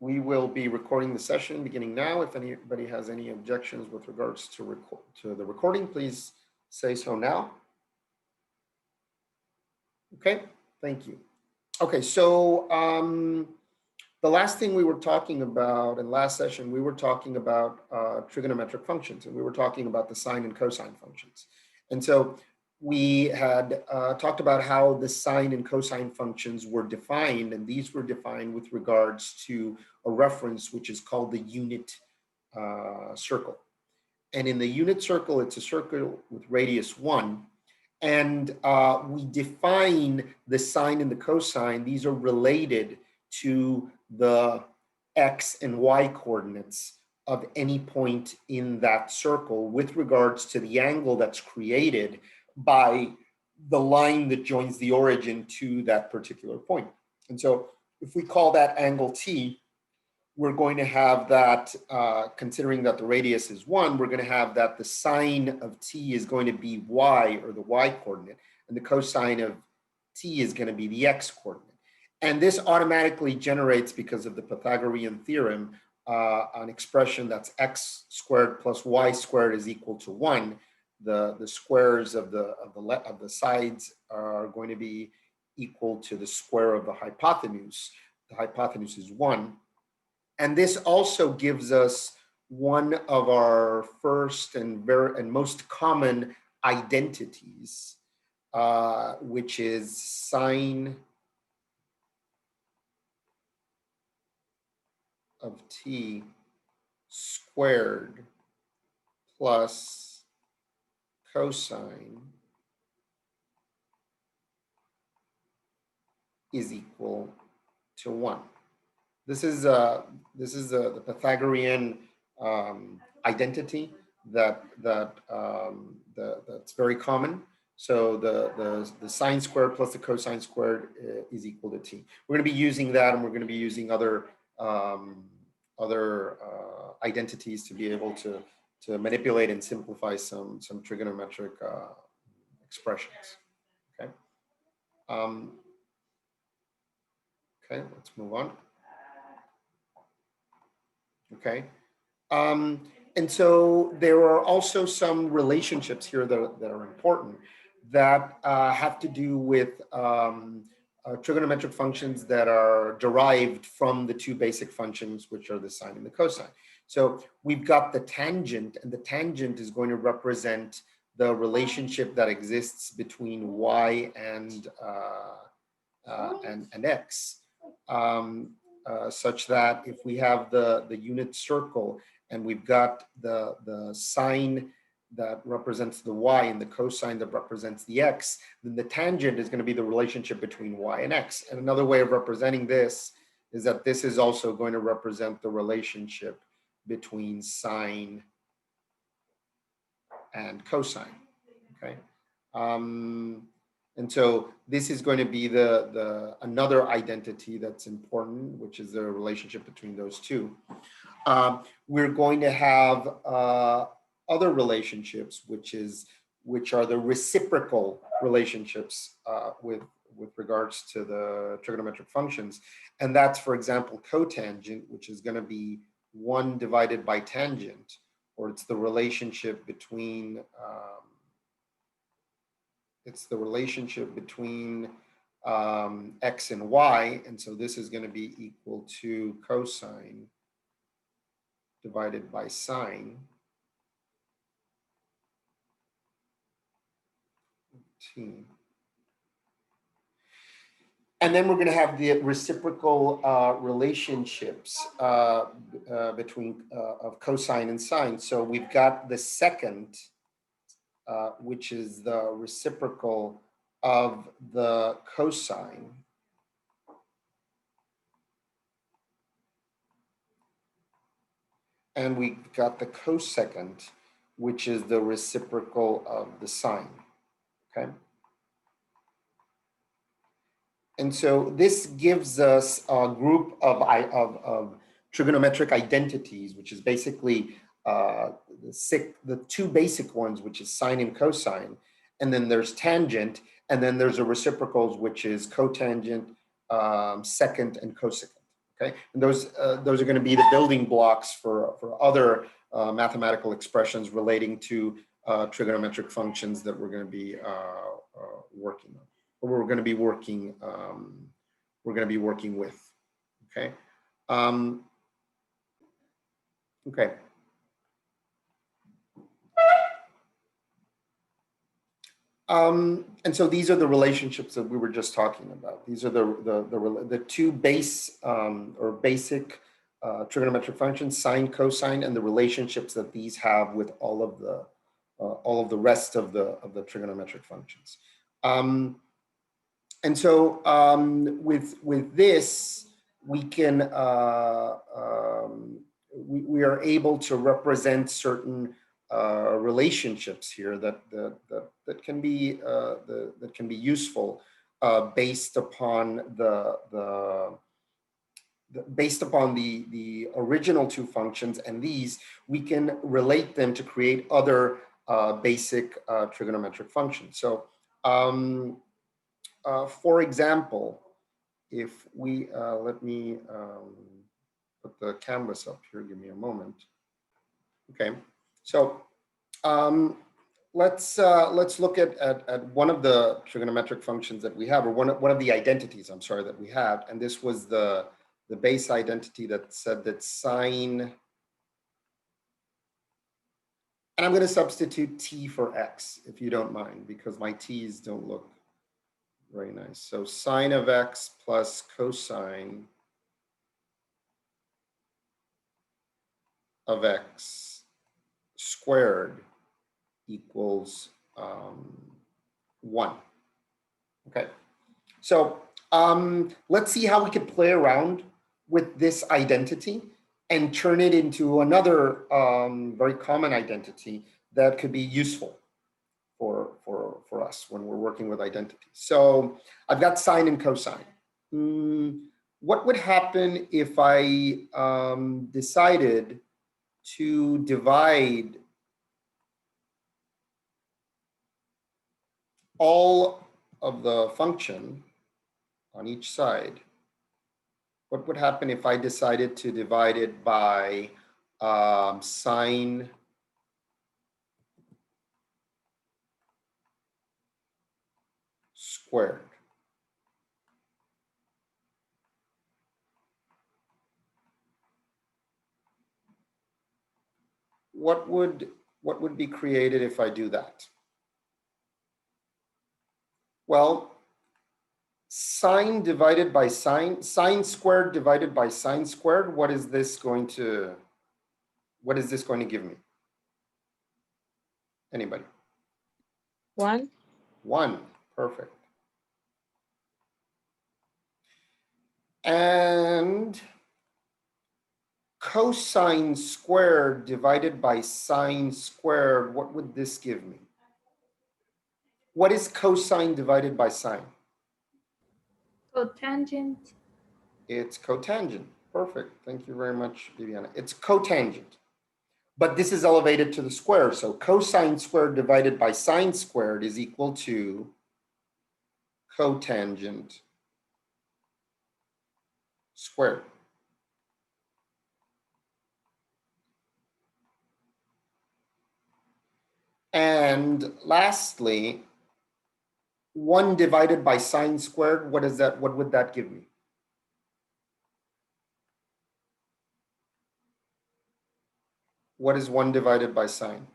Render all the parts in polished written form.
We will be recording the session beginning now. If anybody has any objections with regards to the recording, please say so now. Okay, thank you. Okay, so the last thing we were talking about in last session, we were talking about trigonometric functions, and we were talking about the sine and cosine functions. And so we had talked about how the sine and cosine functions were defined, and these were defined with regards to a reference which is called the unit circle. And in the unit circle, it's a circle with radius 1. And we define the sine and the cosine. These are related to the x and y coordinates of any point in that circle with regards to the angle that's created by the line that joins the origin to that particular point. And so if we call that angle T, we're going to have that, considering that the radius is 1, we're going to have that the sine of T is going to be y, or the y coordinate, and the cosine of T is going to be the x coordinate. And this automatically generates, because of the Pythagorean theorem, an expression that's x squared plus y squared is equal to 1. The squares of the sides are going to be equal to the square of the hypotenuse. The hypotenuse is 1. And this also gives us one of our first and most common identities, which is sine of T squared plus cosine is equal to 1. This is the Pythagorean identity that's very common. So the sine squared plus the cosine squared is equal to T. We're going to be using that, and we're going to be using other identities to be able to manipulate and simplify some trigonometric expressions. Okay. Okay, let's move on. Okay. And so there are also some relationships here that are important that have to do with trigonometric functions that are derived from the two basic functions, which are the sine and the cosine. So we've got the tangent, and the tangent is going to represent the relationship that exists between y and x. Such that if we have the unit circle and we've got the sine that represents the y and the cosine that represents the x, then the tangent is going to be the relationship between y and x. And another way of representing this is that this is also going to represent the relationship between sine and cosine. Okay. And so this is going to be another identity that's important, which is the relationship between those two. We're going to have other relationships, which are the reciprocal relationships with regards to the trigonometric functions. And that's, for example, cotangent, which is going to be 1 divided by tangent, or it's the relationship between x and y, and so this is going to be equal to cosine divided by sine T. And then we're going to have the reciprocal relationships between of cosine and sine. So we've got the second, which is the reciprocal of the cosine, and we've got the cosecant, which is the reciprocal of the sine. Okay. And so this gives us a group of trigonometric identities, which is basically the two basic ones, which is sine and cosine, and then there's tangent, and then there's a reciprocals, which is cotangent, secant, and cosecant. Okay, and those are going to be the building blocks for other mathematical expressions relating to trigonometric functions that we're going to be working on, or we're going to be working with. Okay. Okay. And so these are the relationships that we were just talking about. These are the two base or basic trigonometric functions, sine, cosine, and the relationships that these have with all of the rest of the trigonometric functions. And so with this, we can we are able to represent certain relationships here that can be useful based upon the original two functions, and these we can relate them to create other basic trigonometric functions. So for example, if we let me put the canvas up here, give me a moment. Okay, so let's look at one of the trigonometric functions that we have, or one of the identities, I'm sorry, that we have, and this was the base identity that said that sine, and I'm going to substitute t for x, if you don't mind, because my t's don't look very nice. So sine of x plus cosine of x squared equals 1. Okay, so let's see how we could play around with this identity and turn it into another very common identity that could be useful for us when we're working with identities. So I've got sine and cosine. What would happen if I decided to divide all of the function on each side? What would happen if I decided to divide it by sine squared? What would be created if I do that? Well, sine divided by sine squared divided by sine squared, what is this going to give me? Anybody? 1. 1, perfect. And cosine squared divided by sine squared, what would this give me? What is cosine divided by sine? Cotangent. It's cotangent. Perfect. Thank you very much, Viviana. It's cotangent. But this is elevated to the square. So cosine squared divided by sine squared is equal to cotangent squared. And lastly, 1 divided by sine squared, what would that give me? What is 1 divided by sine?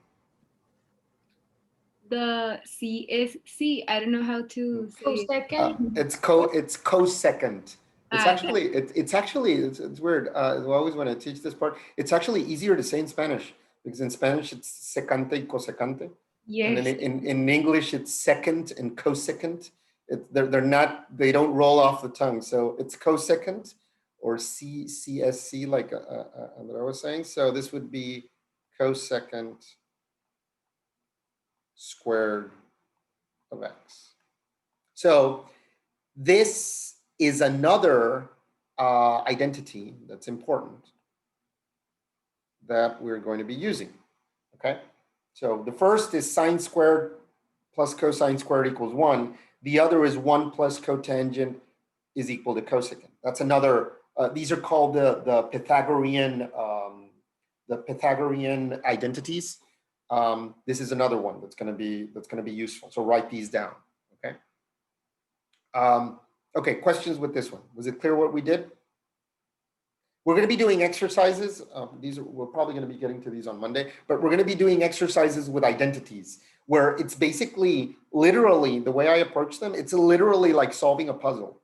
The C is C. I don't know how to say Cosecant. It's cosecant. It's weird. Always when I teach this part, it's actually easier to say in Spanish, because in Spanish it's secante y cosecante. Yes. And then in English it's secant and cosecant. They don't roll off the tongue. So it's cosecant or CSC, like that I was saying. So this would be cosecant squared of x. So this is another identity that's important that we're going to be using, okay? So the first is sine squared plus cosine squared equals 1. The other is 1 plus cotangent is equal to cosecant. That's another These are called the Pythagorean identities. This is another one that's going to be useful. So write these down. Okay. Okay. Questions with this one? Was it clear what we did? We're going to be doing exercises. We're probably going to be getting to these on Monday, but we're going to be doing exercises with identities where it's basically literally the way I approach them. It's literally like solving a puzzle.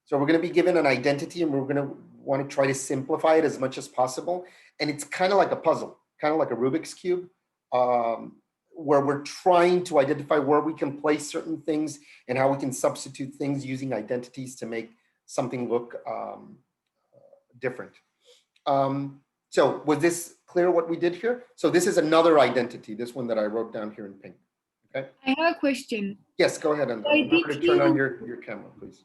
So we're going to be given an identity and we're going to want to try to simplify it as much as possible. And it's kind of like a puzzle, kind of like a Rubik's Cube, where we're trying to identify where we can place certain things and how we can substitute things using identities to make something look different. So was this clear what we did here? So this is another identity, this one that I wrote down here in pink. Okay. I have a question. Yes, go ahead, Andrea. Remember to turn on your camera, please.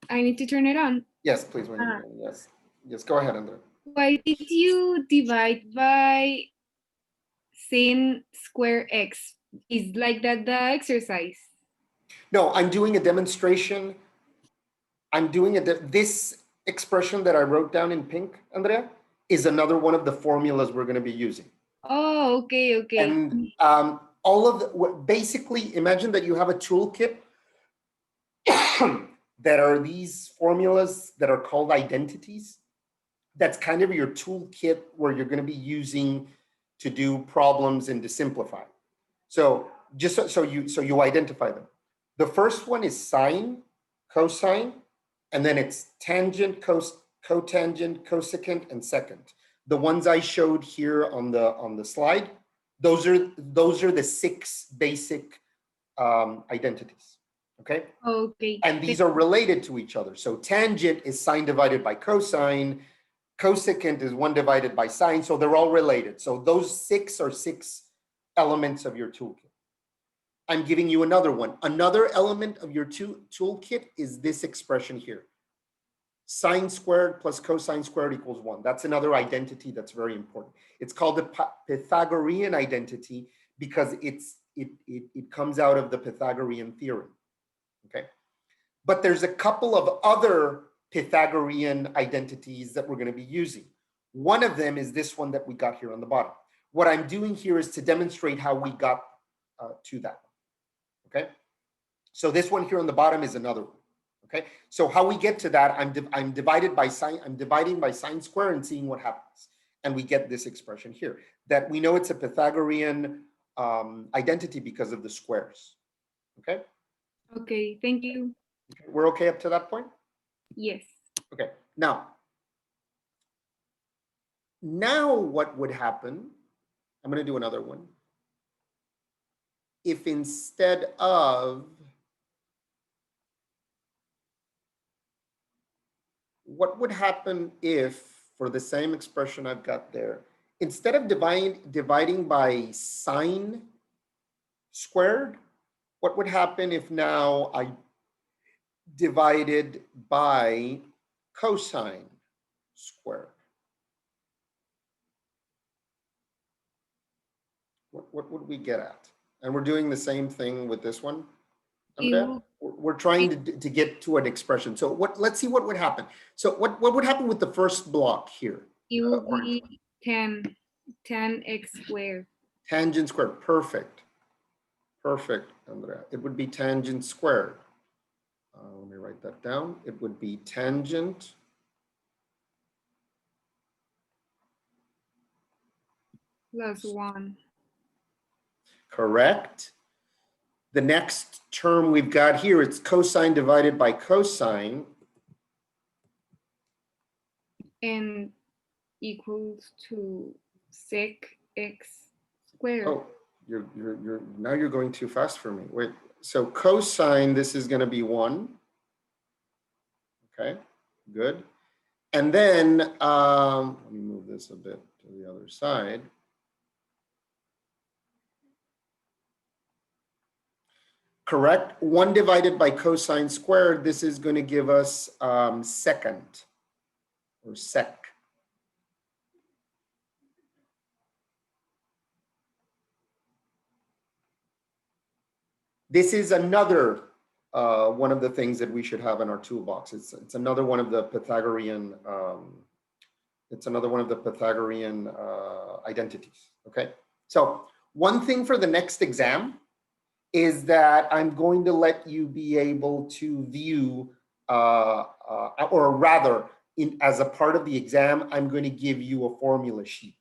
I need to turn it on. Yes, please. When you're done. Yes. Yes, go ahead, Andrea. Why did you divide by sin square x? Is like that the exercise? No, I'm doing a demonstration. I'm doing this expression that I wrote down in pink, Andrea, is another one of the formulas we're going to be using. Oh, okay, okay. And all of the, basically, imagine that you have a toolkit that are these formulas that are called identities. That's kind of your toolkit where you're going to be using to do problems and to simplify. So just so you identify them. The first one is sine, cosine, and then it's tangent, cotangent, cosecant, and secant. The ones I showed here on the slide, those are the 6 basic identities. Okay. Okay. And these are related to each other. So tangent is sine divided by cosine. Cosecant is 1 divided by sine. So they're all related. So those 6 are 6 elements of your toolkit. I'm giving you another one. Another element of your toolkit is this expression here. Sine squared plus cosine squared equals 1. That's another identity that's very important. It's called the Pythagorean identity because it comes out of the Pythagorean theorem. Okay. But there's a couple of other Pythagorean identities that we're going to be using. One of them is this one that we got here on the bottom. What I'm doing here is to demonstrate how we got to that one. Okay. So this one here on the bottom is another one. Okay. So how we get to that, I'm dividing by sine square and seeing what happens. And we get this expression here that we know it's a Pythagorean identity because of the squares. Okay. Okay, thank you. Okay. We're okay up to that point? Yes. Okay. Now what would happen? I'm going to do another one. If instead of what would happen if, for the same expression I've got there, instead of dividing by sine squared, what would happen if now I divided by cosine squared? What would we get at? And we're doing the same thing with this one. We're trying to get to an expression. So let's see what would happen. So what would happen with the first block here? It will be 10 x squared. Tangent squared. Perfect. Perfect, Andrea. It would be tangent squared. Let me write that down. It would be tangent Plus 1. Correct. The next term we've got here, it's cosine divided by cosine. And equals to sec x squared. Oh, now you're going too fast for me. Wait, so cosine, this is going to be 1. Okay, good. And then let me move this a bit to the other side. Correct. 1 divided by cosine squared, this is going to give us secant or sec. This is another one of the things that we should have in our toolbox. It's another one of the Pythagorean identities. Okay, so one thing for the next exam is that I'm going to let you be able to view, or rather, as a part of the exam, I'm going to give you a formula sheet.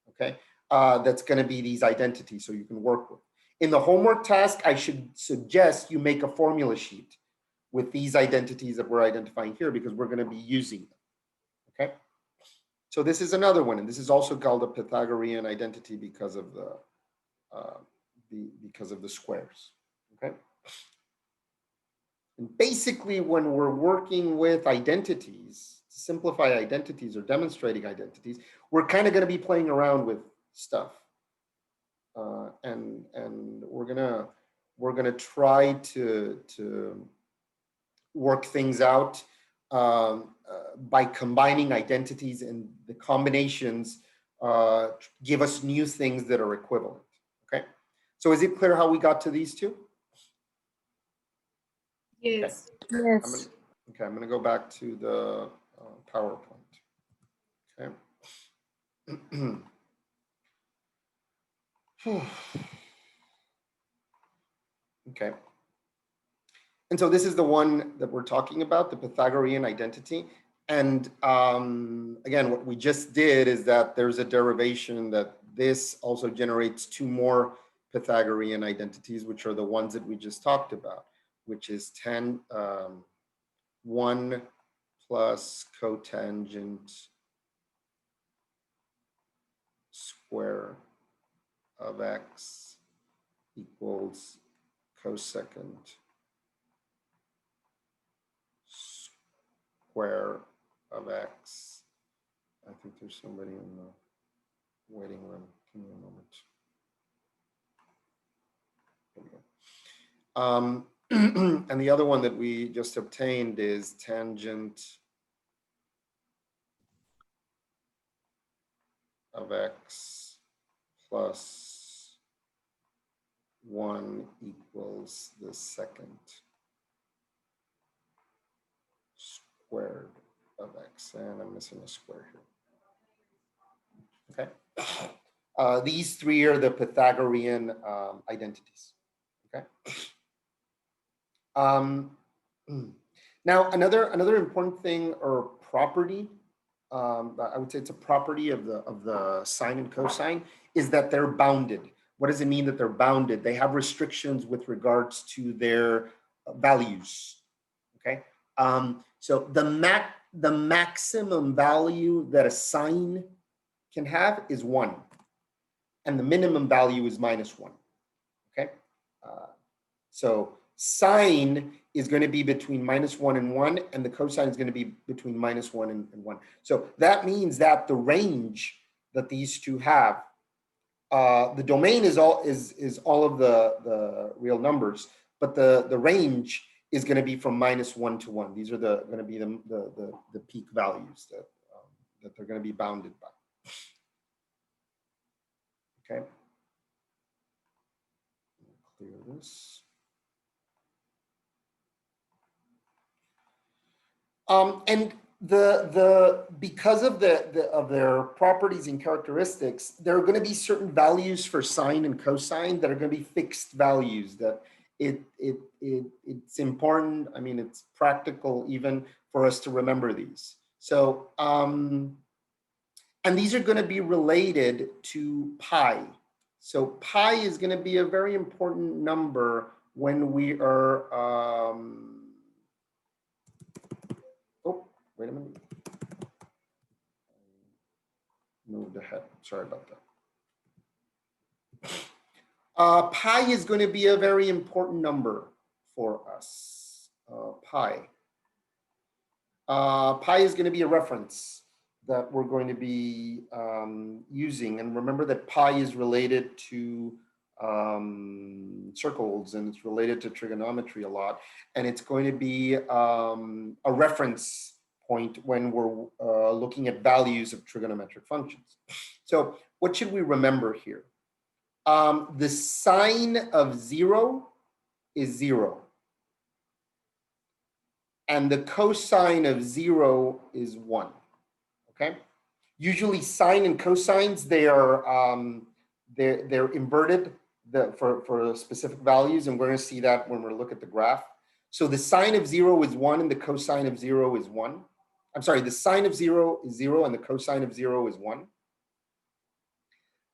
Okay, that's going to be these identities so you can work with. In the homework task, I should suggest you make a formula sheet with these identities that we're identifying here because we're going to be using them. Okay, so this is another one, and this is also called a Pythagorean identity because of the squares. Okay, and basically, when we're working with identities, to simplify identities or demonstrating identities, we're kind of going to be playing around with stuff. And we're gonna try to work things out by combining identities, and the combinations give us new things that are equivalent. Okay, so is it clear how we got to these two? Yes. Okay. Yes. I'm gonna go back to the PowerPoint. Okay. Okay. And so this is the one that we're talking about, the Pythagorean identity. And again, what we just did is that there's a derivation that this also generates two more Pythagorean identities, which are the ones that we just talked about, which is 1 plus cotangent square of x equals cosecant square of x. I think there's somebody in the waiting room. Give me a moment. There we go. And the other one that we just obtained is tangent of x plus 1 equals the second squared of x, and I'm missing a square here. Okay, these three are the Pythagorean identities. Okay. Now another important thing or property, I would say it's a property of the sine and cosine, is that they're bounded. What does it mean that they're bounded? They have restrictions with regards to their values. Okay, so the maximum value that a sine can have is 1, and the minimum value is -1. Okay, so sine is going to be between -1 and 1, and the cosine is going to be between -1 and 1. So that means that the range that these two have, the domain is all of the real numbers, but the range is going to be from -1 to 1. These are going to be the peak values that they're going to be bounded by. Okay. Clear this. And because of their properties and characteristics, there are going to be certain values for sine and cosine that are going to be fixed values. That it's important. I mean, it's practical even for us to remember these. So and these are going to be related to pi. So pi is going to be a very important number when we are. Oh, wait a minute. Moved ahead. Sorry about that. Pi is going to be a very important number for us. Pi. Pi is going to be a reference that we're going to be using. And remember that pi is related to circles, and it's related to trigonometry a lot. And it's going to be a reference point when we're looking at values of trigonometric functions. So what should we remember here? The sine of 0 is 0. and the cosine of 0 is 1, okay? Usually sine and cosines, they're inverted for specific values, and we're going to see that when we look at the graph. So the sine of 0 is 1 and the cosine of 0 is 1. I'm sorry, the sine of 0 is 0 and the cosine of 0 is 1.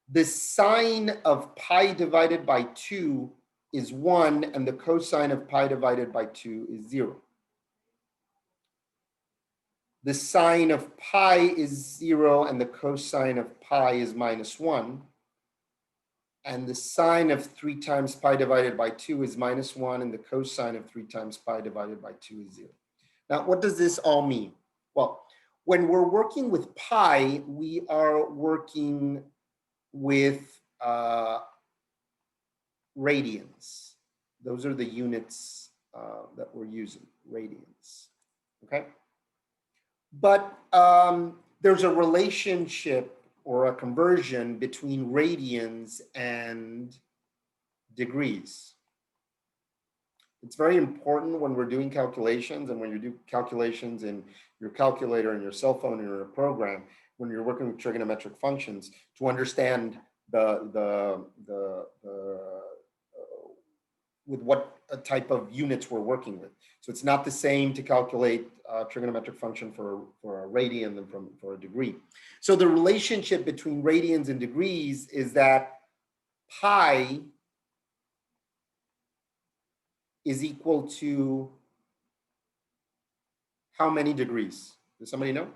The sine of pi divided by 2 is 1 and the cosine of pi divided by 2 is 0. The sine of pi is 0 and the cosine of pi is -1. And the sine of 3 times pi divided by 2 is -1 and the cosine of 3 times pi divided by 2 is 0. Now, what does this all mean? Well, when we're working with pi, we are working with radians. Those are the units that we're using, radians, okay? But there's a relationship or a conversion between radians and degrees. It's very important when we're doing calculations and when you do calculations in your calculator and your cell phone and your program, when you're working with trigonometric functions, to understand with what type of units we're working with. So it's not the same to calculate a trigonometric function for a radian than for a degree. So the relationship between radians and degrees is that pi is equal to how many degrees? Does somebody know?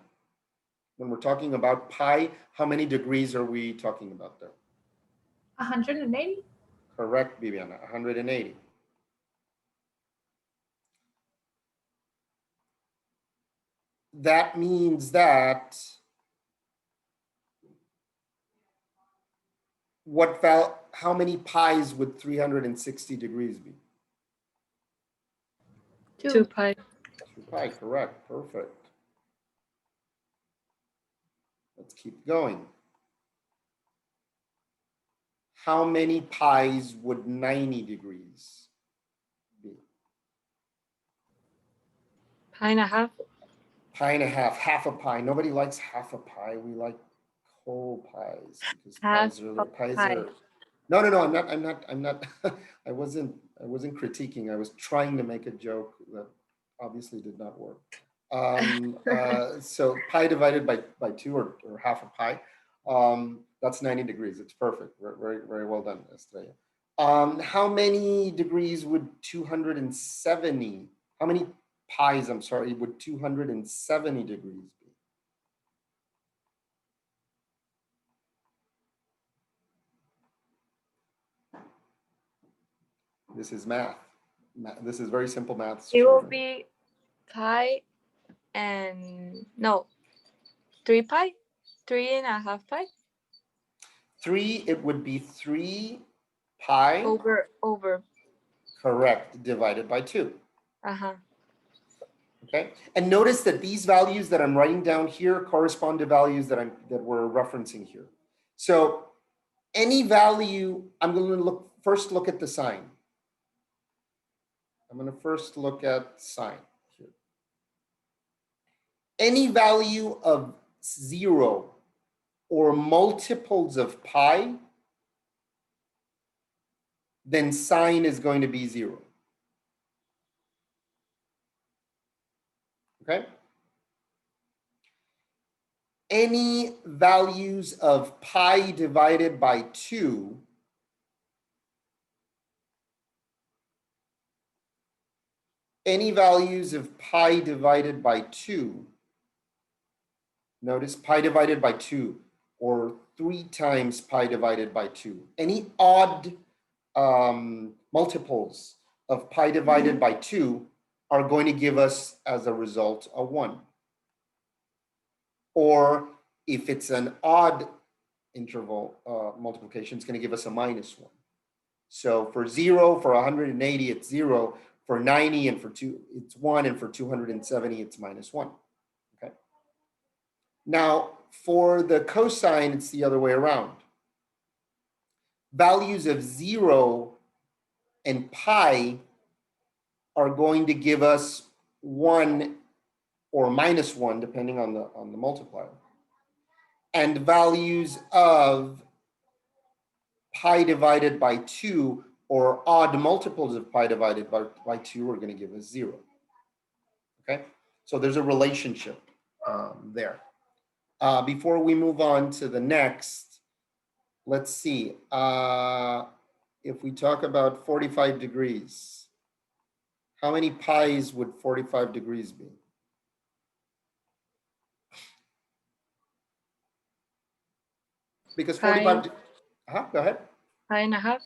When we're talking about pi, how many degrees are we talking about there? 180. Correct, Viviana, 180. That means that how many pi's would 360 degrees be? 2 pi. 2 pi, correct, perfect. Let's keep going. How many pi's would 90 degrees be? Pi and a half. Pi and a half, half a pi. Nobody likes half a pi. We like whole pi's because Half pies pi. are. No, I'm not. I wasn't critiquing. I was trying to make a joke that obviously did not work. So pi divided by 2 or half a pi, that's 90 degrees. It's perfect. Very, very well done, Estrella. How many degrees would 270, how many pi's, I'm sorry, would 270 degrees be? This is math. This is very simple math. It will be pi and no, 3 pi, 3.5 pi. 3, it would be 3 pi. Over. Correct, divided by 2. Uh-huh. Okay, and notice that these values that I'm writing down here correspond to values that we're referencing here. So any value, I'm going to first look at the sign. I'm going to first look at sign here. Any value of 0 or multiples of pi, then sign is going to be 0. Okay? Any values of pi divided by 2, any values of pi divided by 2, notice pi divided by 2 or 3 times pi divided by 2, any odd multiples of pi divided by 2 are going to give us as a result a 1. Or if it's an odd interval multiplication, it's going to give us a -1. So for 0, for 180, it's 0. For 90 and for 2, it's 1. And for 270, it's -1. Okay. Now, for the cosine, it's the other way around. Values of 0 and pi are going to give us 1 or minus 1, depending on the multiplier, and values of pi divided by 2 or odd multiples of pi divided by 2 are going to give us 0. Okay, so there's a relationship there. Before we move on to the next, let's see. If we talk about 45 degrees, how many pi's would 45 degrees be? Because 45, go ahead. Pi and a half.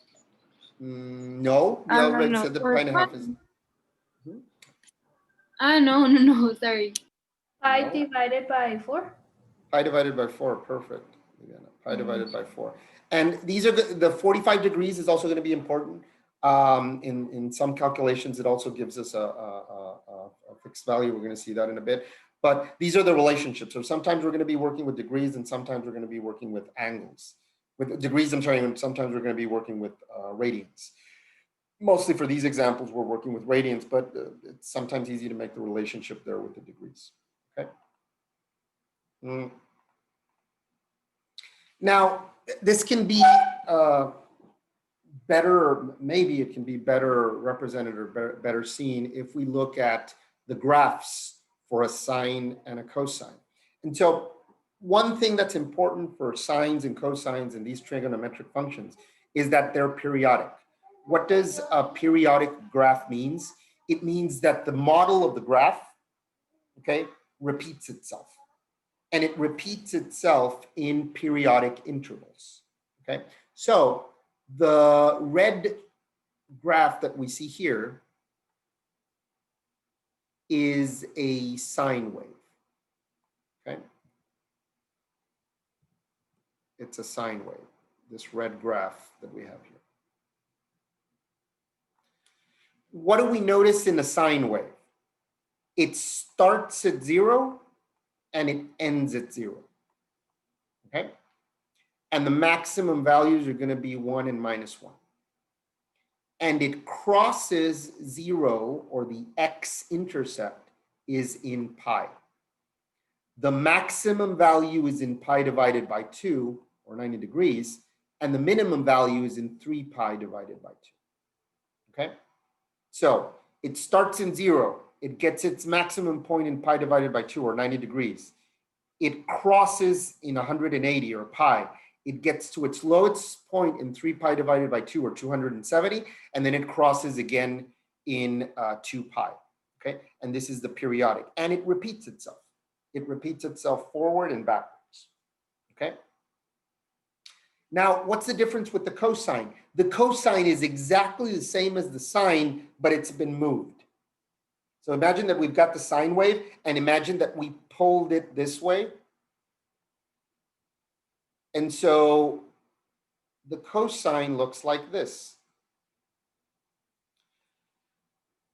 No, we No, already no, said the or pi and a half is. No, sorry. Pi No. divided by 4. Pi divided by 4, perfect. Again, pi divided by 4. And these are the 45 degrees is also going to be important. In some calculations, it also gives us a fixed value. We're going to see that in a bit. But these are the relationships. So sometimes we're going to be working with degrees, and sometimes we're going to be working with angles. With degrees, I'm sorry, and sometimes we're going to be working with radians. Mostly for these examples, we're working with radians, but it's sometimes easy to make the relationship there with the degrees. Okay. Now, this can be better, maybe it can be better represented or better seen if we look at the graphs for a sine and a cosine. And so one thing that's important for sines and cosines and these trigonometric functions is that they're periodic. What does a periodic graph means? It means that the model of the graph, okay, repeats itself. And it repeats itself in periodic intervals, okay? So the red graph that we see here is a sine wave, okay? It's a sine wave, this red graph that we have here. What do we notice in a sine wave? It starts at 0 and it ends at 0, okay? And the maximum values are going to be 1 and minus 1. And it crosses 0, or the x-intercept is in pi. The maximum value is in pi divided by 2, or 90 degrees, and the minimum value is in 3 pi divided by 2. Okay? So it starts in 0. It gets its maximum point in pi divided by 2, or 90 degrees. It crosses in 180, or pi. It gets to its lowest point in 3 pi divided by 2, or 270, and then it crosses again in 2 pi, okay? And this is the periodic, and it repeats itself. It repeats itself forward and backwards, okay? Now, what's the difference with the cosine? The cosine is exactly the same as the sine, but it's been moved. So imagine that we've got the sine wave, and imagine that we pulled it this way. And so the cosine looks like this.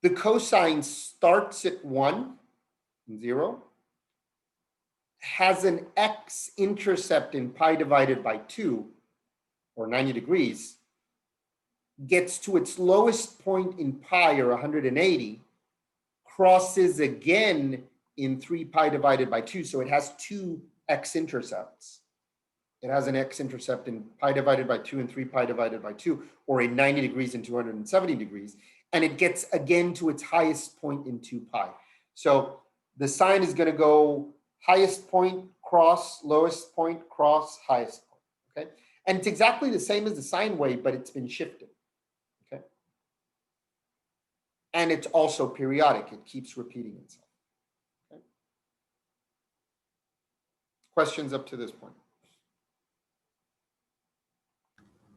The cosine starts at 1, 0, has an x-intercept in pi divided by 2, or 90 degrees, gets to its lowest point in pi, or 180, crosses again in 3 pi divided by 2, so it has 2 x-intercepts. It has an x-intercept in pi divided by 2 and 3 pi divided by 2, or in 90 degrees and 270 degrees. And it gets again to its highest point in 2 pi. So the sine is going to go highest point, cross, lowest point, cross, highest point. Okay? And it's exactly the same as the sine wave, but it's been shifted. Okay? And it's also periodic. It keeps repeating itself. Okay? Questions up to this point?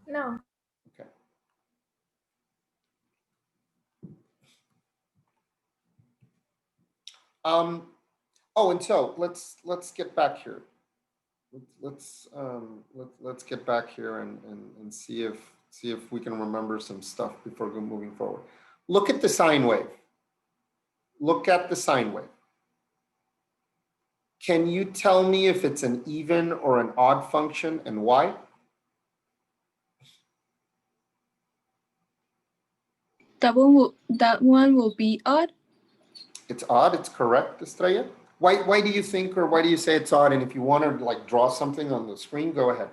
No. Okay. Oh, and so let's get back here. Let's get back here and see if we can remember some stuff before moving forward. Look at the sine wave. Look at the sine wave. Can you tell me if it's an even or an odd function and why? That one will be odd. It's odd, it's correct, Estrella. Why do you think, or why do you say it's odd? And if you want to like draw something on the screen, go ahead.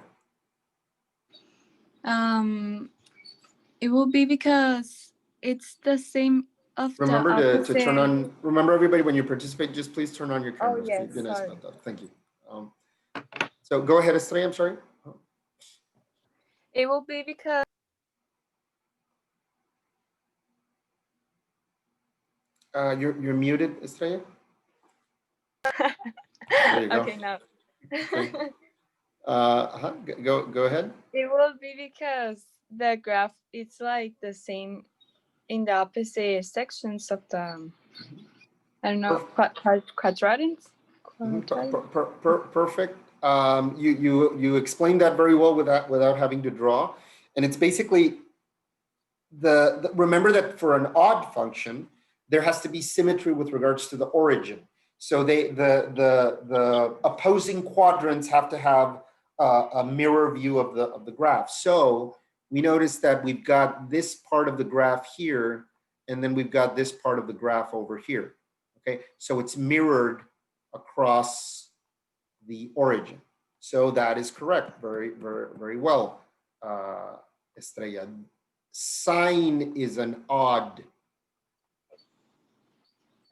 It will be because it's the same of the Remember to turn opposite. on, remember everybody, when you participate, just please turn on your cameras. yes, Be nice sorry. about that. Thank you. So go ahead, Estrella, I'm sorry. It will be because You're muted, Estrella. There you go. okay, now. Okay. Go ahead. It will be because the graph it's like the same in the opposite sections of the I don't know quadrant. Perfect. You explained that very well without having to draw, and it's basically remember that for an odd function there has to be symmetry with regards to the origin. So the opposing quadrants have to have a mirror view of the graph. So we notice that we've got this part of the graph here, and then we've got this part of the graph over here. Okay, so it's mirrored across the origin. So that is correct. Very well, Estrella. Sine is an odd,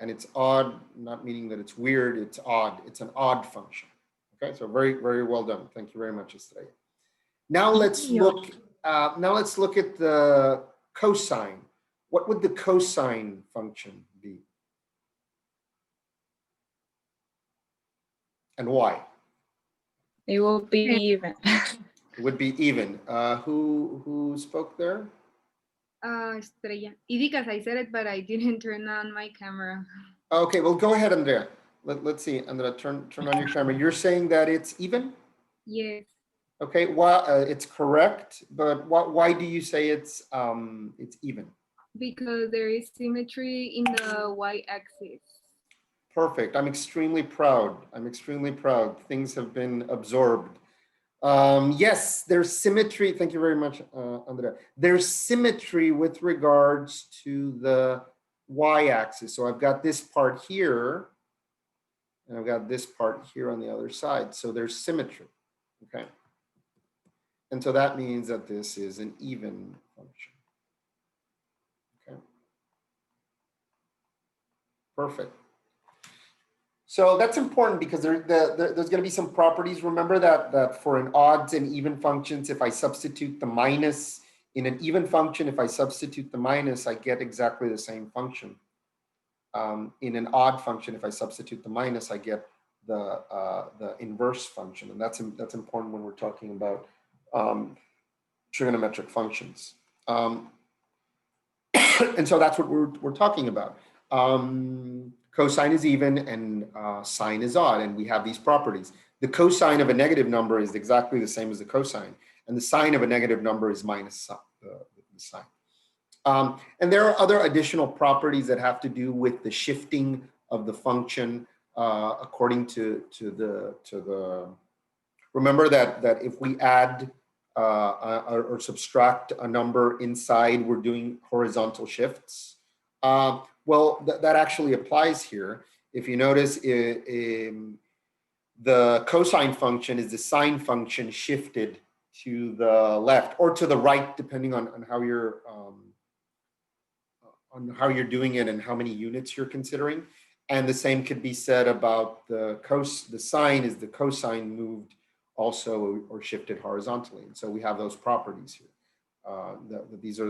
and it's odd, not meaning that it's weird, it's odd. It's an odd function. Okay, so very well done. Thank you very much, Estrella. Now let's look. Now let's look at the cosine. What would the cosine function be? And why? It will be even. It would be even. Who spoke there? Estrella. Because I said it, but I didn't turn on my camera. Okay, well, go ahead, Andrea. Let's see, Andrea, turn on your camera. You're saying that it's even? Yes. Okay, well, it's correct, but why do you say it's even? Because there is symmetry in the y-axis. Perfect. I'm extremely proud. Things have been absorbed. Yes, there's symmetry. Thank you very much, Andrea. There's symmetry with regards to the y-axis. So I've got this part here, and I've got this part here on the other side. So there's symmetry. Okay. And so that means that this is an even function. Okay. Perfect. So that's important because there's going to be some properties. Remember that for an odds and even functions, if I substitute the minus in an even function, if I substitute the minus, I get exactly the same function. In an odd function, if I substitute the minus, I get the inverse function, and that's important when we're talking about trigonometric functions. And so that's what we're talking about. Cosine is even and sine is odd, and we have these properties. The cosine of a negative number is exactly the same as the cosine, and the sine of a negative number is minus the sine. And there are other additional properties that have to do with the shifting of the function according to the. Remember that if we add or subtract a number inside, we're doing horizontal shifts. Well, that actually applies here. If you notice, the cosine function is the sine function shifted to the left or to the right, depending on how you're doing it and how many units you're considering. And the same could be said about the sine is the cosine moved also or shifted horizontally. And so we have those properties here. These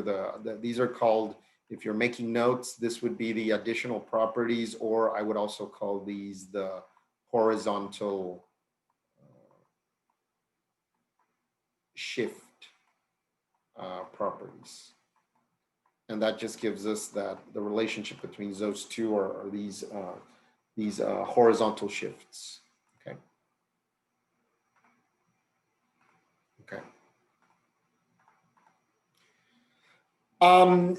are called, if you're making notes, this would be the additional properties, or I would also call these the horizontal shift properties. And that just gives us that the relationship between those two are these horizontal shifts. Okay. Okay.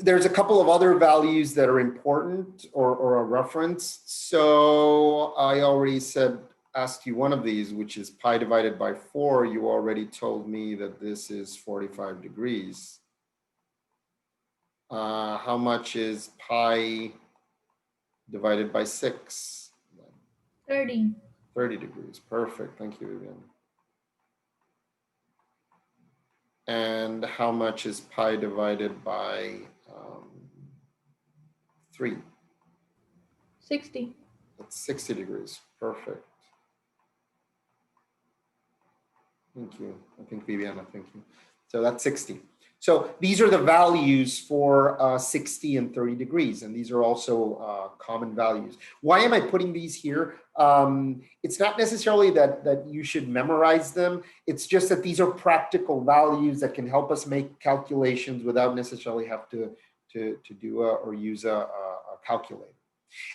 There's a couple of other values that are important or a reference. So I already asked you one of these, which is pi divided by 4. You already told me that this is 45 degrees. How much is pi divided by 6. 30. 30 degrees. Perfect. Thank you, Vivian. And how much is pi divided by 3? 60. That's 60 degrees. Perfect. Thank you. I think Viviana, thank you. So that's 60. So these are the values for 60 and 30 degrees, and these are also common values. Why am I putting these here? It's not necessarily that you should memorize them. It's just that these are practical values that can help us make calculations without necessarily have to do or use a calculator.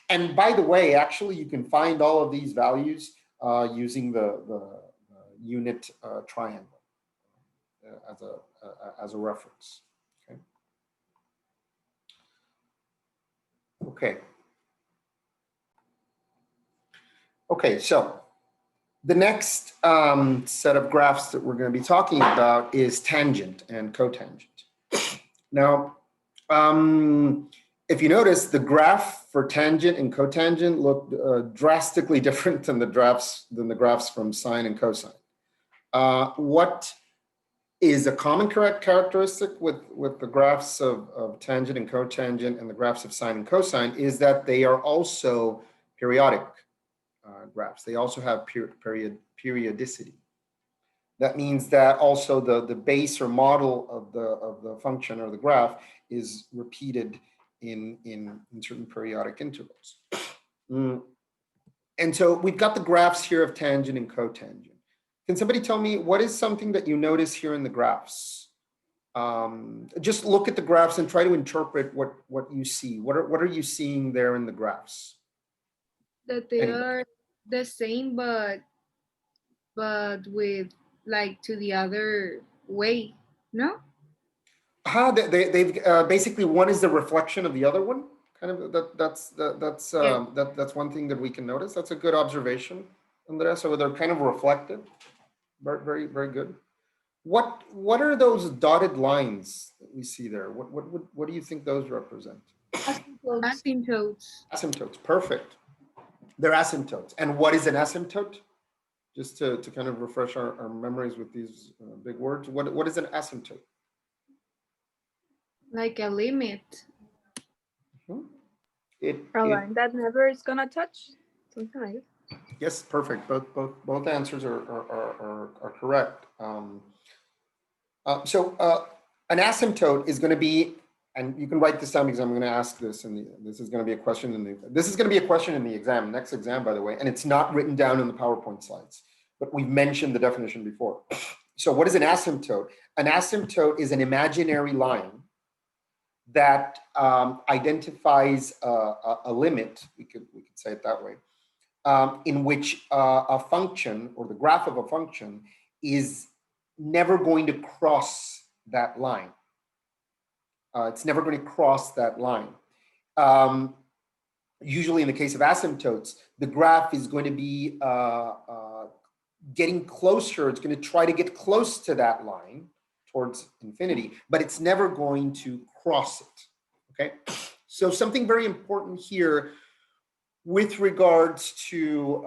And by the way, actually, you can find all of these values using the unit triangle as a reference. Okay, so the next set of graphs that we're going to be talking about is tangent and cotangent. Now, if you notice, the graph for tangent and cotangent look drastically different than the graphs from sine and cosine. What is a common characteristic with the graphs of tangent and cotangent and the graphs of sine and cosine is that they are also periodic graphs. They also have periodicity. That means that also the base or model of the function or the graph is repeated in certain periodic intervals. And so we've got the graphs here of tangent and cotangent. Can somebody tell me what is something that you notice here in the graphs? Just look at the graphs and try to interpret what you see. What are you seeing there in the graphs? That they are the same, but with like to the other way, no? They've basically one is the reflection of the other one. Kind of that's one thing that we can notice. That's a good observation, Andrea. So they're kind of reflected. Very, very good. What are those dotted lines that we see there? What do you think those represent? Asymptotes. Asymptotes. Perfect. They're asymptotes. And what is an asymptote? Just to kind of refresh our memories with these big words. What is an asymptote? Like a limit. A line that never is gonna touch. Something like it. Yes, perfect. Both answers are correct. So an asymptote is going to be, and you can write this down because I'm going to ask this, and this is going to be a question in the exam, next exam, by the way, and it's not written down in the PowerPoint slides, but we've mentioned the definition before. So what is an asymptote? An asymptote is an imaginary line that identifies a limit. We could say it that way. In which a function or the graph of a function is never going to cross that line. It's never going to cross that line. Usually in the case of asymptotes, the graph is going to be getting closer. It's going to try to get close to that line towards infinity, but it's never going to cross it, okay? So something very important here with regards to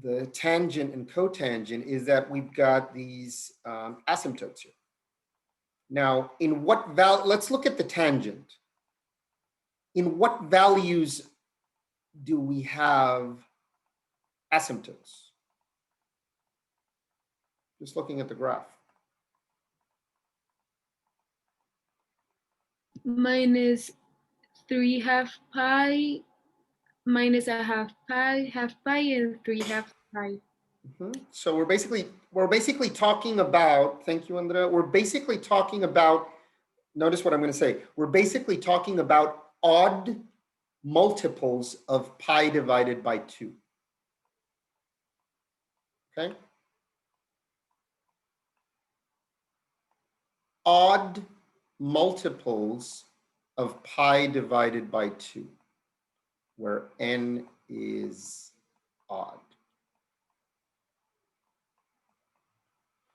the tangent and cotangent is that we've got these asymptotes here. Now, in what let's look at the tangent. In what values do we have asymptotes? Just looking at the graph. Minus 3/2 pi, minus a half pi, and 3/2 pi. So we're basically talking about, thank you, Andrea. We're basically talking about, notice what I'm going to say. We're basically talking about odd multiples of pi divided by 2. Okay? Odd multiples of pi divided by 2, where n is odd.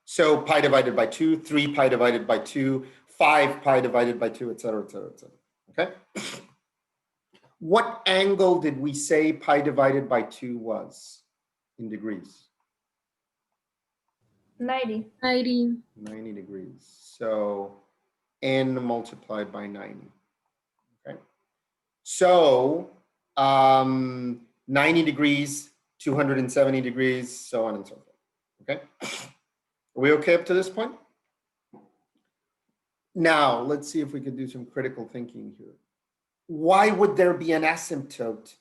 So pi divided by 2, 3 pi divided by 2, 5 pi divided by 2, et cetera, et cetera, et cetera. Okay? What angle did we say pi divided by 2 was in degrees? 90. 90. 90 degrees. So n multiplied by 90. Okay. So 90 degrees, 270 degrees, so on and so forth. Okay. Are we okay up to this point? Now, let's see if we could do some critical thinking here. Why would there be an asymptote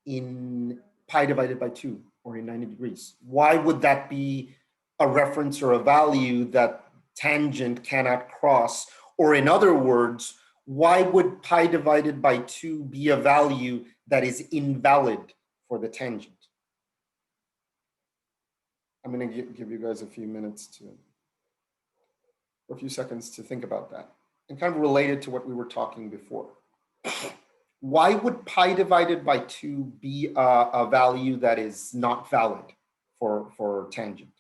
in pi divided by 2 or in 90 degrees? Why would that be a reference or a value that tangent cannot cross? Or in other words, why would pi divided by 2 be a value that is invalid for the tangent? I'm going to give you guys a few seconds to think about that, and kind of related to what we were talking before. Why would pi divided by 2 be a value that is not valid for tangent?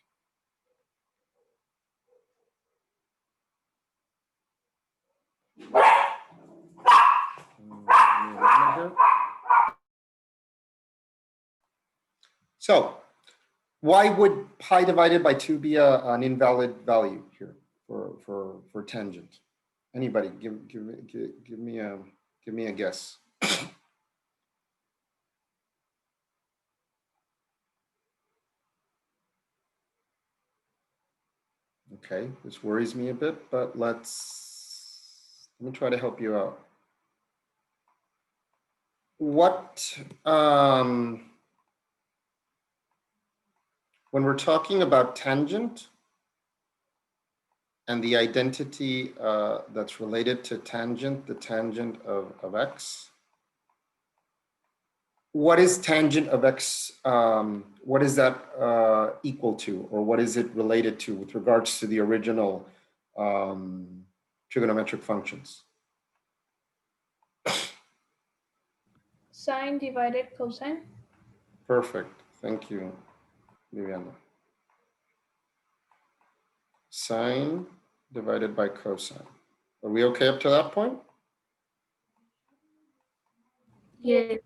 So why would pi divided by 2 be an invalid value here for tangent? Anybody give me a guess. Okay, this worries me a bit, but let me try to help you out. What when we're talking about tangent and the identity that's related to tangent, the tangent of x, what is tangent of x, what is that equal to, or what is it related to with regards to the original trigonometric functions? Sine divided cosine. Perfect, thank you, Viviana. Sine divided by cosine. Are we okay up to that point? Yes.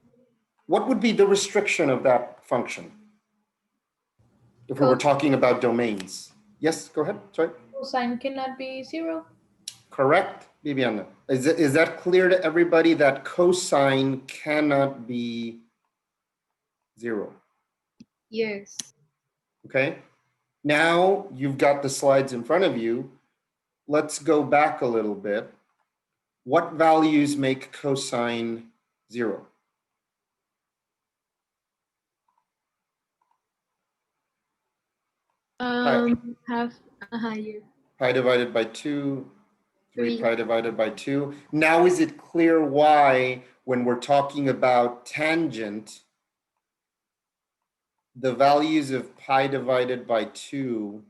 What would be the restriction of that function if we were talking about domains? Yes, go ahead, sorry. Cosine cannot be 0. Correct, Viviana. Is that clear to everybody that cosine cannot be 0? Yes. Okay. Now you've got the slides in front of you. Let's go back a little bit. What values make cosine 0? Half a higher. Pi divided by 2, 3 3. pi divided by 2. Now is it clear why, when we're talking about tangent, the values of pi divided by 2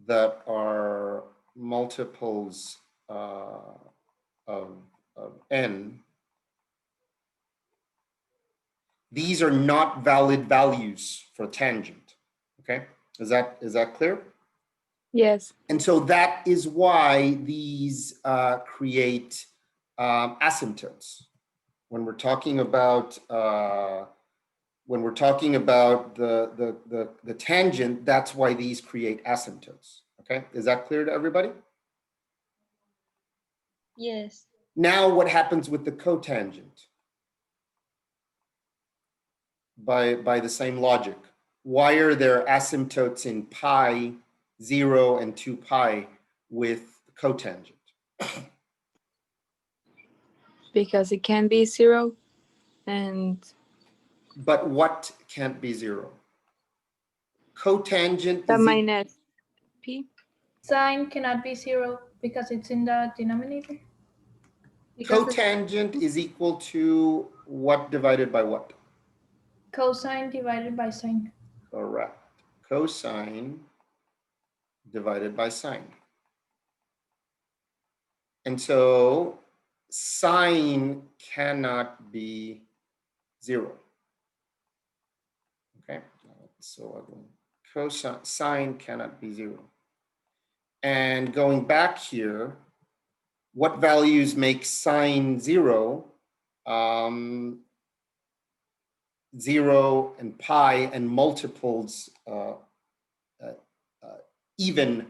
that are multiples of n, these are not valid values for tangent, okay? Is that clear? Yes. And so that is why these create asymptotes. When we're talking about the tangent, that's why these create asymptotes. Okay, is that clear to everybody? Yes. Now, what happens with the cotangent? By the same logic, why are there asymptotes in pi, 0, and 2 pi with cotangent? Because it can be 0 and But what can't be 0? Cotangent the is minus p. Sine cannot be 0 because it's in the denominator. cotangent is equal to what divided by what? Cosine divided by sine. Correct. Cosine divided by sine. And so sine cannot be 0. Okay, so ugly. Sine cannot be 0. And going back here, what values make sine 0? 0 and pi and multiples, even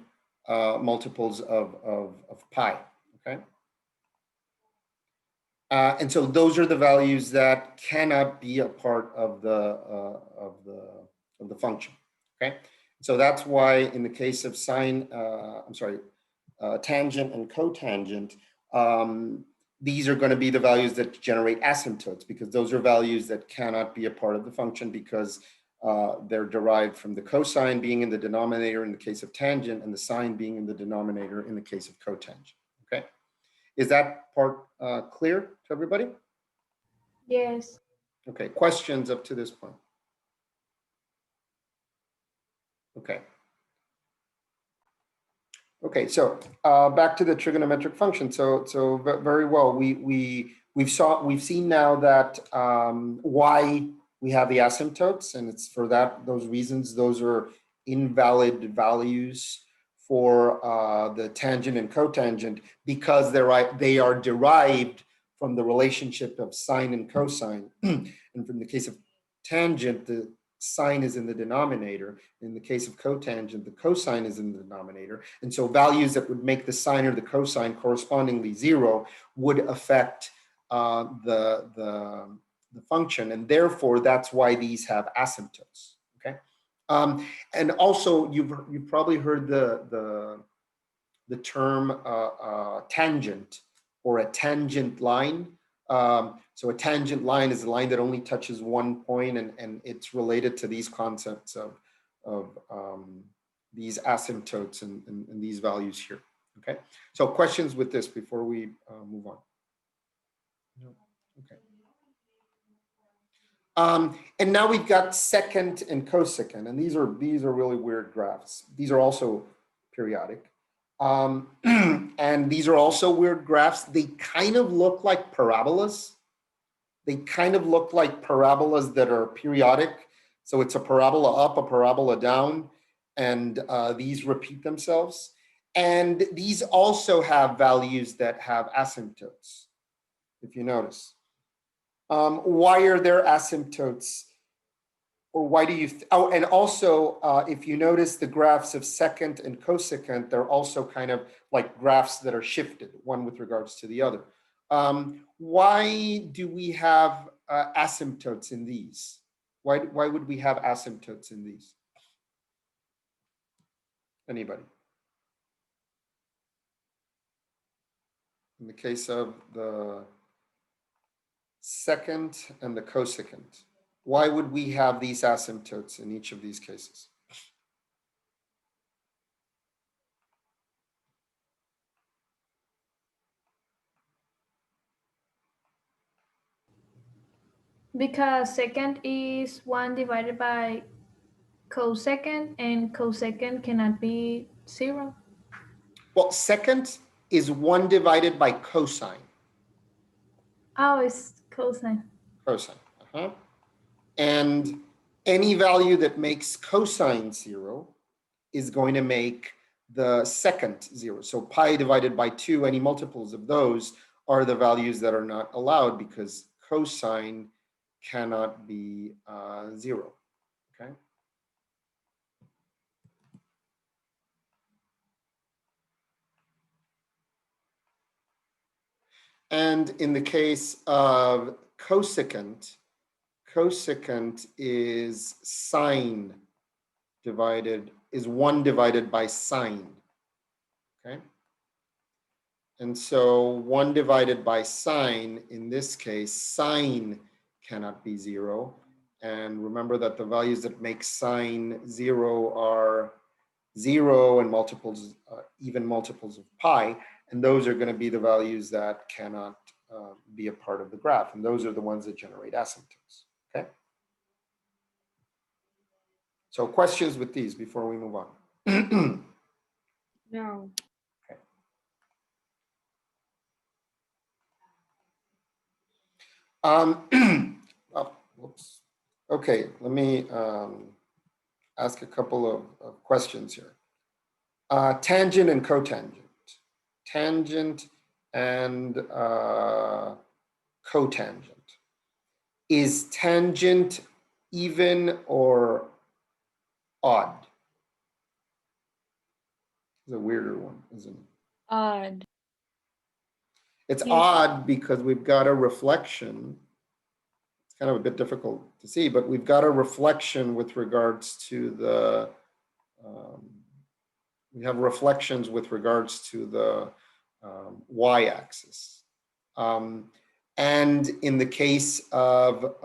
multiples of pi, okay? And so those are the values that cannot be a part of the function, okay? So that's why in the case of sine, tangent and cotangent, these are going to be the values that generate asymptotes, because those are values that cannot be a part of the function because they're derived from the cosine being in the denominator in the case of tangent and the sine being in the denominator in the case of cotangent, okay? Is that part clear to everybody? Yes. Okay, questions up to this point? Okay. Okay, so back to the trigonometric function. So very well. We've seen now that why we have the asymptotes, and it's for those reasons. Those are invalid values for the tangent and cotangent because they are derived from the relationship of sine and cosine, and from the case of tangent, the sine is in the denominator. In the case of cotangent, the cosine is in the denominator. And so values that would make the sine or the cosine correspondingly 0 would affect the function. And therefore, that's why these have asymptotes, okay? And also, you've probably heard the term tangent or a tangent line. So a tangent line is a line that only touches one point, and it's related to these concepts of these asymptotes and these values here, okay? So questions with this before we move on? No. Okay. And now we've got secant and cosecant, and these are really weird graphs. These are also periodic. And these are also weird graphs. They kind of look like parabolas. They kind of look like parabolas that are periodic. So it's a parabola up, a parabola down, and these repeat themselves. And these also have values that have asymptotes, if you notice. Why are there asymptotes? Or why do you, and also, if you notice the graphs of secant and cosecant, they're also kind of like graphs that are shifted, one with regards to the other. Why do we have asymptotes in these? Why would we have asymptotes in these? Anybody? In the case of the secant and the cosecant, why would we have these asymptotes in each of these cases? Because secant is 1 divided by cosecant, and cosecant cannot be 0. Well, secant is 1 divided by cosine. Oh, it's cosine. Cosine. And any value that makes cosine 0 is going to make the secant 0. So pi divided by 2, any multiples of those are the values that are not allowed because cosine cannot be 0. Okay. And in the case of cosecant, cosecant is sine is 1 divided by sine, okay? And so 1 divided by sine, in this case, sine cannot be 0. And remember that the values that make sine 0 are 0 and multiples, even multiples of pi. And those are going to be the values that cannot be a part of the graph. And those are the ones that generate asymptotes, okay? So questions with these before we move on? No. Oh, whoops. Okay, let me ask a couple of questions here. Tangent and cotangent. Tangent and cotangent. Is tangent even or odd? It's a weirder one, isn't it? Odd. It's Yes. odd because we've got a reflection. It's kind of a bit difficult to see, but we've got a reflection with regards to the, we have reflections with regards to the y-axis. And in the case of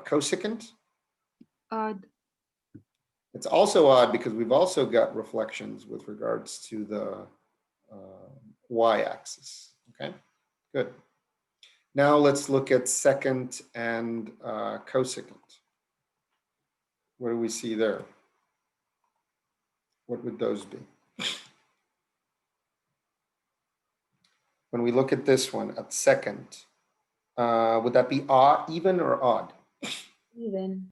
cosecant, Odd. it's also odd because we've also got reflections with regards to the y-axis. Okay, good. Now let's look at secant and cosecant. What do we see there? What would those be? When we look at this one, at secant, would that be odd, even or odd? Even.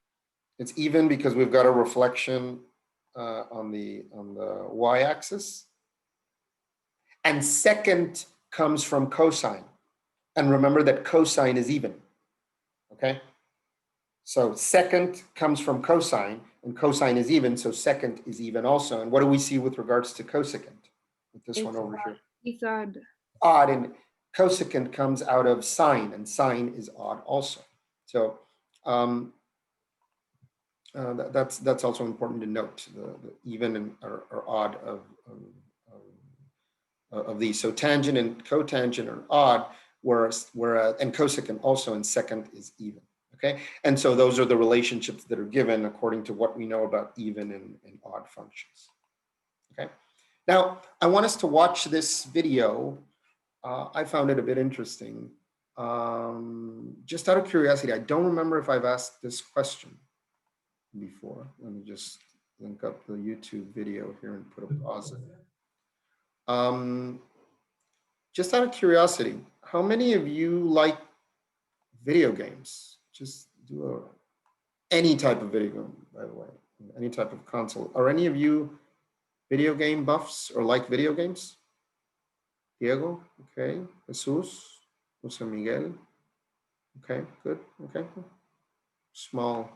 It's even because we've got a reflection on the y-axis. And secant comes from cosine. And remember that cosine is even, okay? So secant comes from cosine, and cosine is even, so secant is even also. And what do we see with regards to cosecant? With this one over here. It's odd. Odd, and cosecant comes out of sine, and sine is odd also. So that's also important to note, the even and or odd of these. So tangent and cotangent are odd, whereas and cosecant also in secant is even. Okay, and so those are the relationships that are given according to what we know about even and odd functions. Okay, now I want us to watch this video. I found it a bit interesting. Just out of curiosity, I don't remember if I've asked this question before. Let me just link up the YouTube video here and put a pause in. Just out of curiosity, how many of you like video games? Just do any type of video game, by the way, any type of console. Are any of you video game buffs or like video games? Diego, okay. Jesus, Jose Miguel, okay, good, okay. Small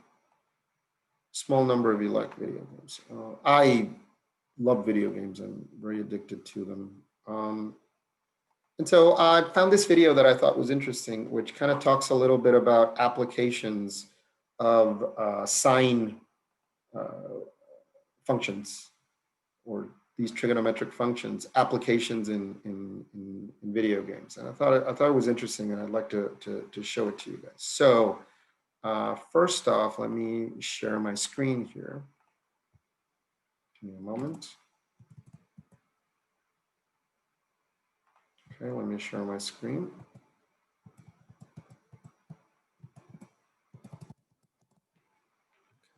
number of you like video games. I love video games. I'm very addicted to them. And so I found this video that I thought was interesting, which kind of talks a little bit about applications of sine functions, or these trigonometric functions, applications in video games. And I thought it was interesting, and I'd like to show it to you guys. So first off, let me share my screen here. Give me a moment. Okay, let me share my screen.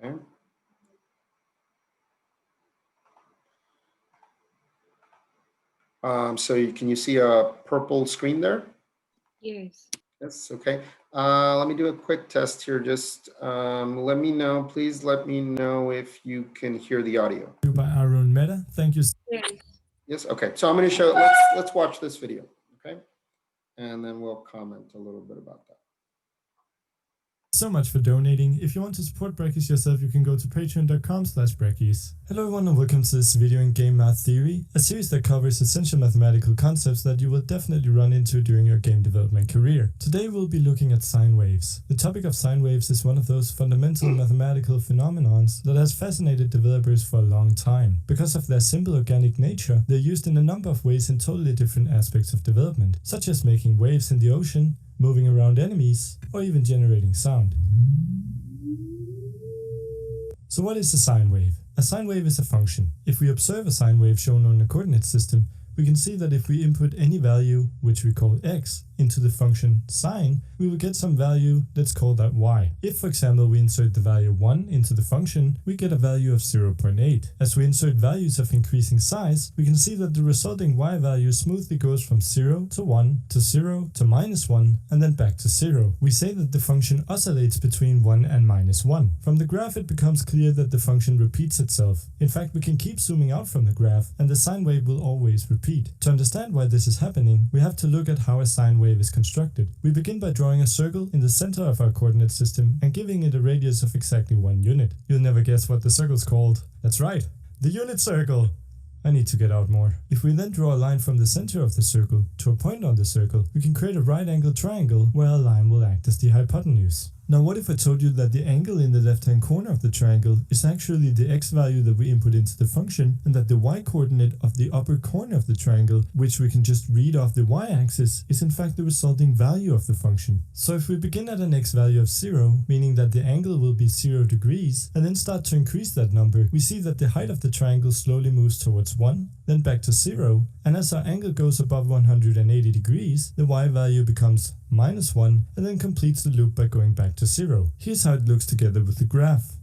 Okay. So can you see a purple screen there? Yes. Yes, okay. Let me do a quick test here. Just let me know, please let me know if you can hear the audio. By Aaron Meta. Thank you. Yes. Yes, okay. So I'm going to show, let's watch this video, okay? And then we'll comment a little bit about that. So much for donating. If you want to support Brackies yourself, you can go to patreon.com/Brackies. Hello everyone and welcome to this video in Game Math Theory, a series that covers essential mathematical concepts that you will definitely run into during your game development career. Today we'll be looking at sine waves. The topic of sine waves is one of those fundamental mathematical phenomenons that has fascinated developers for a long time. Because of their simple organic nature, they're used in a number of ways in totally different aspects of development, such as making waves in the ocean, moving around enemies, or even generating sound. So what is a sine wave? A sine wave is a function. If we observe a sine wave shown on a coordinate system, we can see that if we input any value, which we call x, into the function sine, we will get some value that's called that y. If, for example, we insert the value 1 into the function, we get a value of 0.8. As we insert values of increasing size, we can see that the resulting y value smoothly goes from 0 to 1 to 0 to -1 and then back to 0. We say that the function oscillates between 1 and -1. From the graph it becomes clear that the function repeats itself. In fact, we can keep zooming out from the graph and the sine wave will always repeat. To understand why this is happening, we have to look at how a sine wave wave is constructed. We begin by drawing a circle in the center of our coordinate system and giving it a radius of exactly 1 unit. You'll never guess what the circle's called. That's right, the unit circle! I need to get out more. If we then draw a line from the center of the circle to a point on the circle, we can create a right-angled triangle where a line will act as the hypotenuse. Now what if I told you that the angle in the left-hand corner of the triangle is actually the x value that we input into the function, and that the y-coordinate of the upper corner of the triangle, which we can just read off the y-axis, is in fact the resulting value of the function. So if we begin at an x value of 0, meaning that the angle will be 0 degrees, and then start to increase that number, we see that the height of the triangle slowly moves towards 1, then back to 0, and as our angle goes above 180 degrees, the y value becomes -1 and then completes the loop by going back to 0. Here's how it looks together with the graph.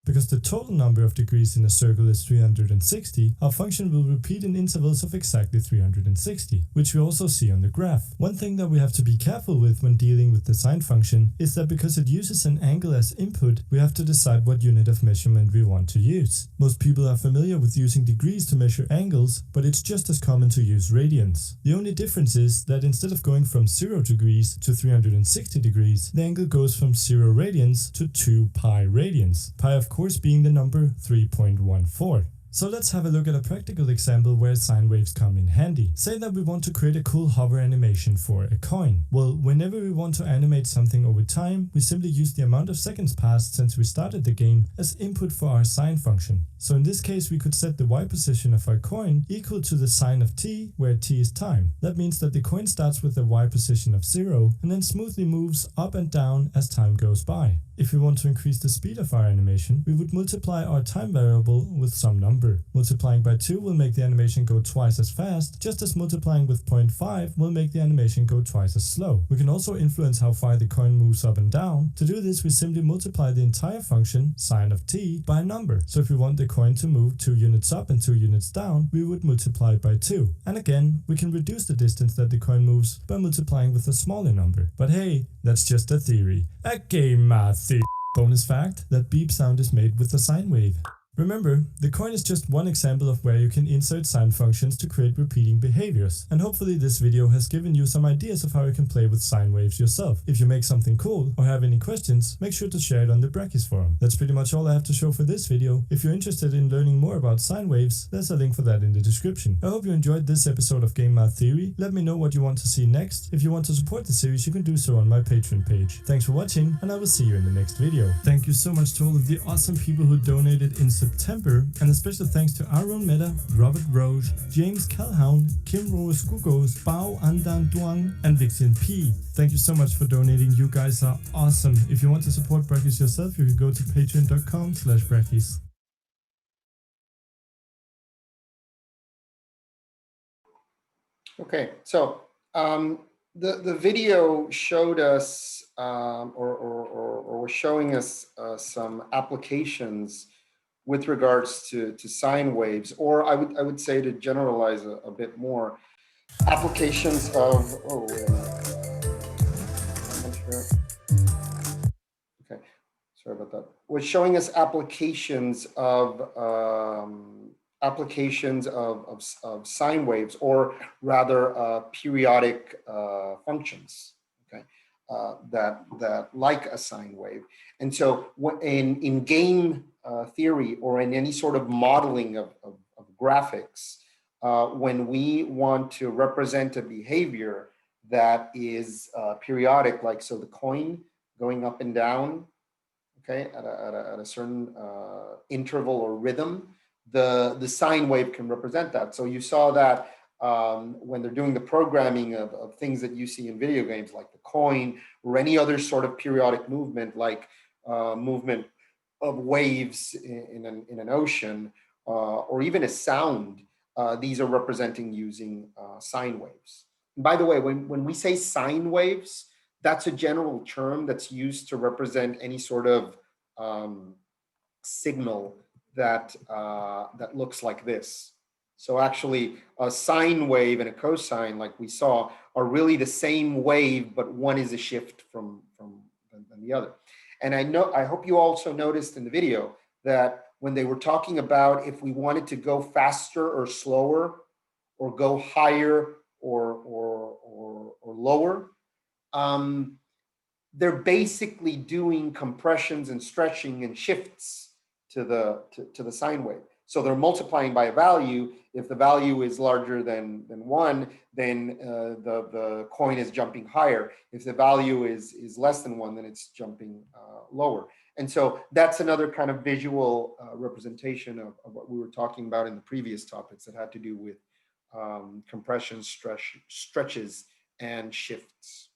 Because the total number of degrees in a circle is 360, our function will repeat in intervals of exactly 360, which we also see on the graph. One thing that we have to be careful with when dealing with the sine function is that because it uses an angle as input, we have to decide what unit of measurement we want to use. Most people are familiar with using degrees to measure angles, but it's just as common to use radians. The only difference is that instead of going from 0 degrees to 360 degrees, the angle goes from 0 radians to 2 pi radians. Pi, of course, being the number 3.14. So let's have a look at a practical example where sine waves come in handy. Say that we want to create a cool hover animation for a coin. Well, whenever we want to animate something over time, we simply use the amount of seconds passed since we started the game as input for our sine function. So in this case, we could set the y position of our coin equal to the sine of t, where t is time. That means that the coin starts with a y position of 0 and then smoothly moves up and down as time goes by. If we want to increase the speed of our animation, we would multiply our time variable with some number. Multiplying by 2 will make the animation go twice as fast, just as multiplying with 0.5 will make the animation go twice as slow. We can also influence how far the coin moves up and down. To do this, we simply multiply the entire function, sine of t, by a number. So if we want the coin to move 2 units up and 2 units down, we would multiply by 2. And again, we can reduce the distance that the coin moves by multiplying with a smaller number. But hey, that's just a theory. A game math theory. Bonus fact, that beep sound is made with a sine wave. Remember, the coin is just one example of where you can insert sine functions to create repeating behaviors, and hopefully this video has given you some ideas of how you can play with sine waves yourself. If you make something cool or have any questions, make sure to share it on the Brachis forum. That's pretty much all I have to show for this video. If you're interested in learning more about sine waves, there's a link for that in the description. I hope you enjoyed this episode of Game Math Theory. Let me know what you want to see next. If you want to support the series, you can do so on my Patreon page. Thanks for watching, and I will see you in the next video. Thank you so much to all of the awesome people who donated in September, and a special thanks to Aaron Meta, Robert Roche, James Calhoun, Kim Rose Gugos, Bao Andan Duang, and Vixen P. Thank you so much for donating. You guys are awesome. If you want to support Brachis yourself, you can go to patreon.com/Brachis. Okay, so the video showed us or was showing us some applications with regards to sine waves, or I would say, to generalize a bit more, applications of, oh, wait a minute. I'm not sure. Okay, sorry about that. Was showing us applications of sine waves, or rather periodic functions, okay, that like a sine wave. And so in game theory, or in any sort of modeling of graphics, when we want to represent a behavior that is periodic, like so the coin going up and down, okay, at a certain interval or rhythm, the sine wave can represent that. So you saw that when they're doing the programming of things that you see in video games, like the coin, or any other sort of periodic movement, like movement of waves in an ocean, or even a sound, these are representing using sine waves. And by the way, when we say sine waves, that's a general term that's used to represent any sort of signal that looks like this. So actually, a sine wave and a cosine, like we saw, are really the same wave, but one is a shift from the other. And I hope you also noticed in the video that when they were talking about if we wanted to go faster or slower, or go higher or lower, they're basically doing compressions and stretching and shifts to the sine wave. So they're multiplying by a value. If the value is larger than 1, then the coin is jumping higher. If the value is less than 1, then it's jumping lower. And so that's another kind of visual representation of what we were talking about in the previous topics that had to do with compression, stretches, and shifts.